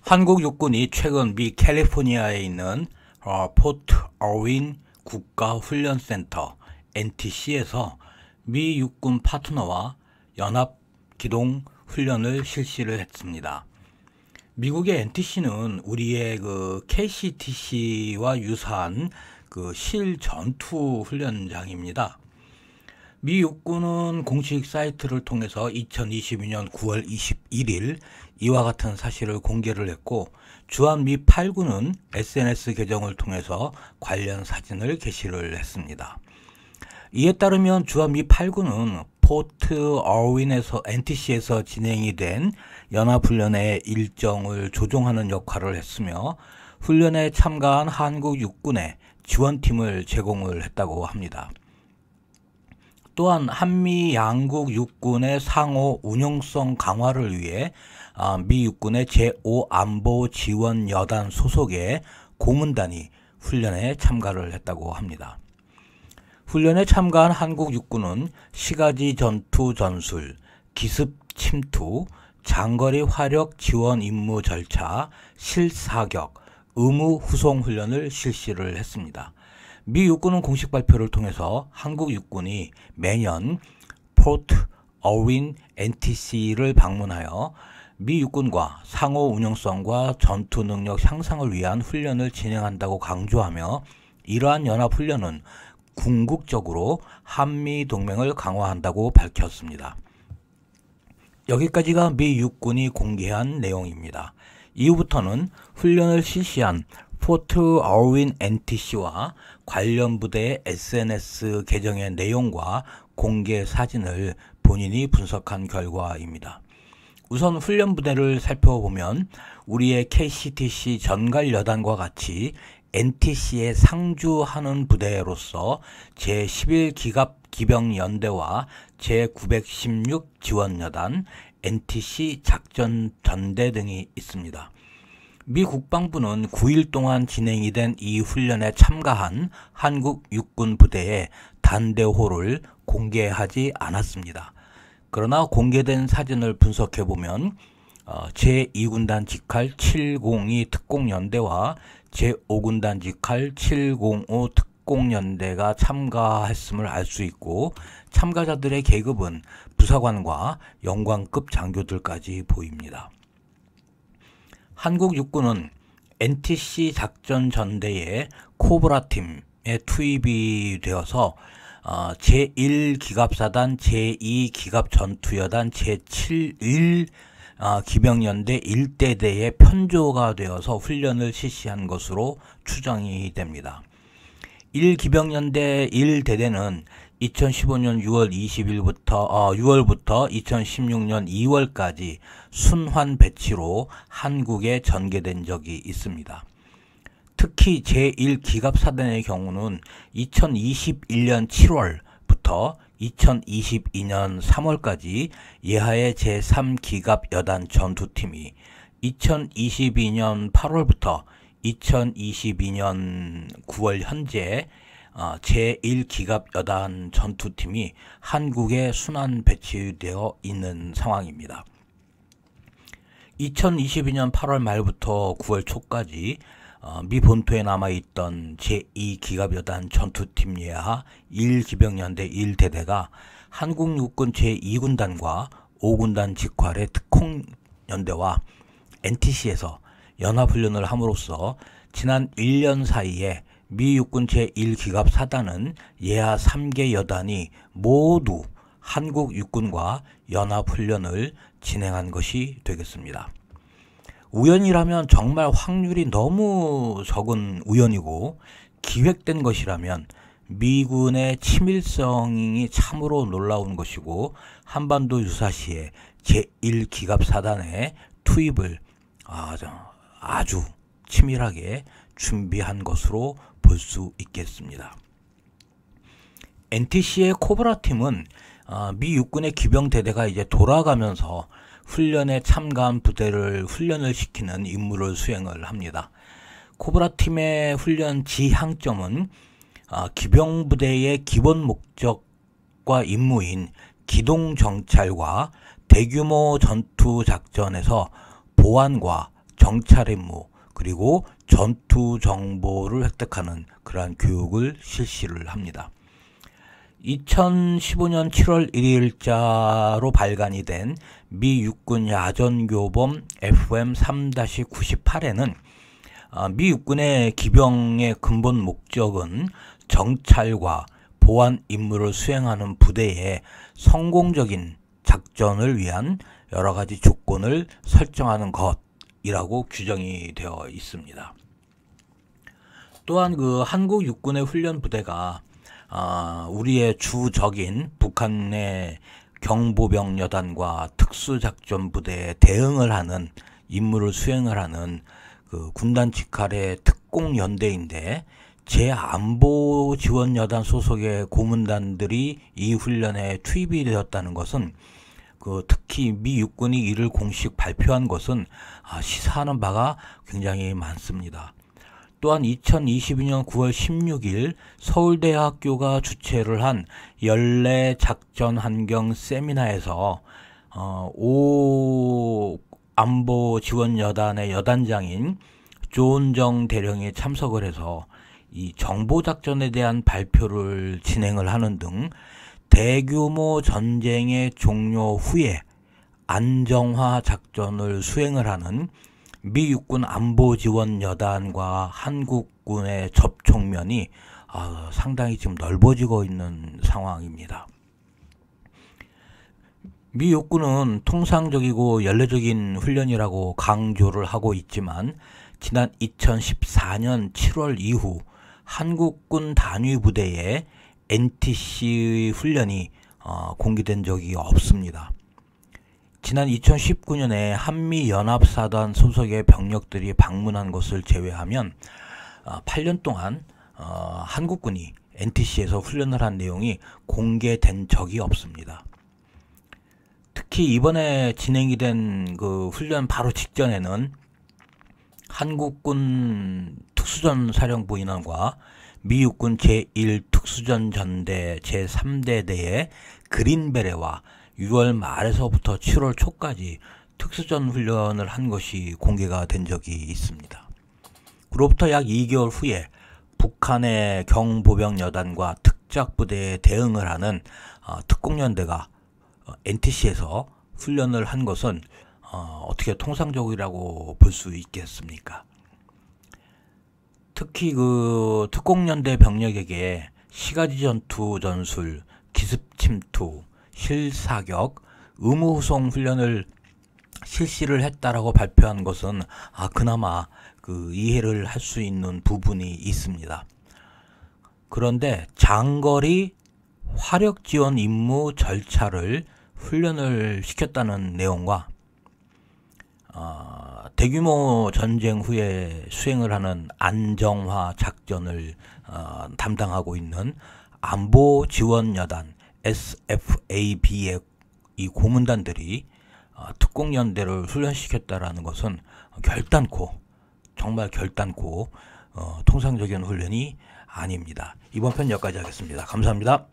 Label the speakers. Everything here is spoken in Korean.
Speaker 1: 한국 육군이 최근 미 캘리포니아에 있는 포트 어윈 국가훈련센터 NTC에서 미 육군 파트너와 연합 기동 훈련을 실시를 했습니다. 미국의 NTC는 우리의 KCTC와 유사한 실 전투 훈련장입니다. 미 육군은 공식 사이트를 통해서 2022년 9월 21일 이와 같은 사실을 공개를 했고, 주한 미 8군은 SNS 계정을 통해서 관련 사진을 게시를 했습니다. 이에 따르면 주한 미 8군은 포트 어윈에서 NTC에서 진행이 된 연합훈련의 일정을 조종하는 역할을 했으며, 훈련에 참가한 한국 육군에 지원팀을 제공을 했다고 합니다. 또한 한미 양국 육군의 상호 운용성 강화를 위해 미 육군의 제5안보지원여단 소속의 고문단이 훈련에 참가를 했다고 합니다. 훈련에 참가한 한국 육군은 시가지 전투 전술, 기습 침투, 장거리 화력 지원 임무 절차, 실사격, 의무 후송 훈련을 실시를 했습니다. 미 육군은 공식 발표를 통해서 한국 육군이 매년 포트 어윈 NTC를 방문하여 미 육군과 상호 운용성과 전투 능력 향상을 위한 훈련을 진행한다고 강조하며, 이러한 연합훈련은 궁극적으로 한미 동맹을 강화한다고 밝혔습니다. 여기까지가 미 육군이 공개한 내용입니다. 이후부터는 훈련을 실시한 포트 어윈 NTC와 관련 부대의 SNS 계정의 내용과 공개 사진을 본인이 분석한 결과입니다. 우선 훈련 부대를 살펴보면 우리의 KCTC 전갈여단과 같이 NTC에 상주하는 부대로서 제11기갑기병연대와 제916 지원여단, NTC 작전전대 등이 있습니다. 미 국방부는 9일 동안 진행이 된 이 훈련에 참가한 한국 육군 부대의 단대호를 공개하지 않았습니다. 그러나 공개된 사진을 분석해보면 제2군단 직할 702 특공연대와 제5군단 직할 705 특공연대가 참가했음을 알 수 있고, 참가자들의 계급은 부사관과 영관급 장교들까지 보입니다. 한국 육군은 NTC 작전전대의 코브라팀에 투입이 되어서 제1기갑사단, 제2기갑전투여단, 제7 기병연대 1대대에 편조가 되어서 훈련을 실시한 것으로 추정이 됩니다. 1기병연대 1대대는 2015년 6월부터 2016년 2월까지 순환 배치로 한국에 전개된 적이 있습니다. 특히 제1기갑사단의 경우는 2021년 7월부터 2022년 3월까지 예하의 제3기갑여단 전투팀이, 2022년 8월부터 2022년 9월 현재 제1기갑여단 전투팀이 한국에 순환 배치되어 있는 상황입니다. 2022년 8월 말부터 9월 초까지 미 본토에 남아있던 제2기갑여단 전투팀 예하 1기병연대 1대대가 한국 육군 제2군단과 5군단 직할의 특공연대와 NTC에서 연합훈련을 함으로써 지난 1년 사이에 미 육군 제1기갑사단은 예하 3개 여단이 모두 한국 육군과 연합훈련을 진행한 것이 되겠습니다. 우연이라면 정말 확률이 너무 적은 우연이고, 기획된 것이라면 미군의 치밀성이 참으로 놀라운 것이고, 한반도 유사시에 제1기갑사단의 투입을 아주 치밀하게 준비한 것으로 볼 수 있겠습니다. NTC의 코브라팀은 미 육군의 기병대대가 이제 돌아가면서 훈련에 참가한 부대를 훈련을 시키는 임무를 수행을 합니다. 코브라팀의 훈련 지향점은 기병부대의 기본 목적과 임무인 기동정찰과 대규모 전투작전에서 보안과 정찰 임무, 그리고 전투 정보를 획득하는 그러한 교육을 실시를 합니다. 2015년 7월 1일자로 발간이 된 미 육군 야전교범 FM 3-98에는 미 육군의 기병의 근본 목적은 정찰과 보안 임무를 수행하는 부대의 성공적인 작전을 위한 여러 가지 조건을 설정하는 것이라고 규정이 되어 있습니다. 또한 그 한국 육군의 훈련 부대가 우리의 주적인 북한의 경보병 여단과 특수작전부대에 대응을 하는 임무를 수행을 하는 그 군단 직할의 특공연대인데, 제안보지원여단 소속의 고문단들이 이 훈련에 투입이 되었다는 것은 특히 미 육군이 이를 공식 발표한 것은 시사하는 바가 굉장히 많습니다. 또한 2022년 9월 16일 서울대학교가 주최를 한 연례 작전 환경 세미나에서 안보지원여단의 여단장인 조은정 대령이 참석을 해서 이 정보작전에 대한 발표를 진행을 하는 등 대규모 전쟁의 종료 후에 안정화 작전을 수행을 하는 미 육군 안보지원여단과 한국군의 접촉면이 상당히 지금 넓어지고 있는 상황입니다. 미 육군은 통상적이고 연례적인 훈련이라고 강조를 하고 있지만, 지난 2014년 7월 이후 한국군 단위 부대에 NTC 훈련이 공개된 적이 없습니다. 지난 2019년에 한미연합사단 소속의 병력들이 방문한 것을 제외하면 8년 동안 한국군이 NTC에서 훈련을 한 내용이 공개된 적이 없습니다. 특히 이번에 진행이 된 그 훈련 바로 직전에는 한국군 특수전사령부 인원과 미 육군 제1특수전전대 제3대대의 그린베레와 6월 말에서부터 7월 초까지 특수전 훈련을 한 것이 공개가 된 적이 있습니다. 그로부터 약 2개월 후에 북한의 경보병 여단과 특작부대에 대응을 하는 특공연대가 NTC에서 훈련을 한 것은 어떻게 통상적이라고 볼 수 있겠습니까? 특히 그 특공연대 병력에게 시가지 전투 전술, 기습 침투, 실사격, 의무후송 훈련을 실시를 했다라고 발표한 것은 그나마 그 이해를 할 수 있는 부분이 있습니다. 그런데 장거리 화력 지원 임무 절차를 훈련을 시켰다는 내용과 대규모 전쟁 후에 수행을 하는 안정화 작전을 담당하고 있는 안보지원여단 SFAB의 이 고문단들이 특공연대를 훈련시켰다라는 것은 결단코, 정말 결단코 통상적인 훈련이 아닙니다. 이번 편 여기까지 하겠습니다. 감사합니다.